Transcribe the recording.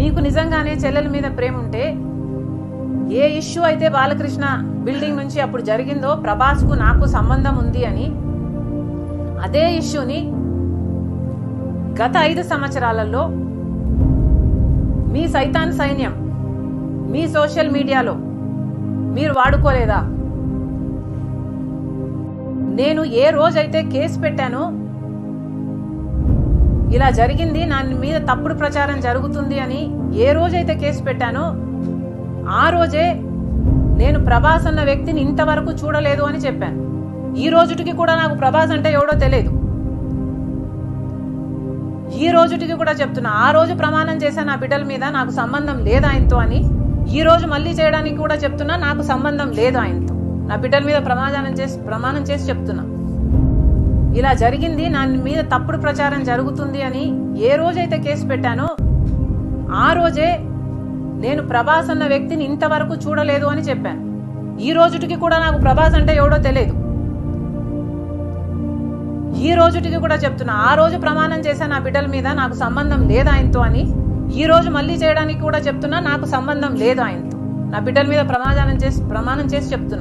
మీకు నిజంగానే చెల్లెల మీద ప్రేమ ఉంటే ఏ ఇష్యూ అయితే బాలకృష్ణ బిల్డింగ్ నుంచి అప్పుడు జరిగిందో ప్రభాస్కు నాకు సంబంధం ఉంది అని అదే ఇష్యూని గత 5 సంవత్సరాలలో మీ సైతాన్ సైన్యం మీ సోషల్ మీడియాలో మీరు వాడుకోలేదా? నేను ఏ రోజైతే కేసు పెట్టానో ఇలా జరిగింది నా మీద తప్పుడు ప్రచారం జరుగుతుంది అని ఏ రోజైతే కేసు పెట్టానో ఆ రోజే నేను ప్రభాస్ అన్న వ్యక్తిని ఇంతవరకు చూడలేదు అని చెప్పాను. ఈ రోజుటికి కూడా నాకు ప్రభాస్ అంటే ఎవడో తెలియదు. ఈ రోజుటికి కూడా చెప్తున్నా, ఆ రోజు ప్రమాణం చేశాను నా బిడ్డల మీద నాకు సంబంధం లేదు ఆయనతో అని. ఈ రోజు మళ్ళీ చేయడానికి కూడా చెప్తున్నా నాకు సంబంధం లేదు ఆయనతో. నా బిడ్డల మీద ప్రమాణం చేసి చెప్తున్నా, ఇలా జరిగింది నా మీద తప్పుడు ప్రచారం జరుగుతుంది అని ఏ రోజైతే కేసు పెట్టానో ఆ రోజే నేను ప్రభాస్ అన్న వ్యక్తిని ఇంతవరకు చూడలేదు అని చెప్పాను. ఈ రోజుటికి కూడా నాకు ప్రభాస్ అంటే ఎవడో తెలియదు. ఈ రోజుటికి కూడా చెప్తున్నా, ఆ రోజు ప్రమాణం చేశాను నా బిడ్డల మీద నాకు సంబంధం లేదు ఆయనతో అని. ఈ రోజు మళ్ళీ చేయడానికి కూడా చెప్తున్నా నాకు సంబంధం లేదు ఆయనతో. నా బిడ్డల మీద ప్రమాణం చేసి చెప్తున్నా.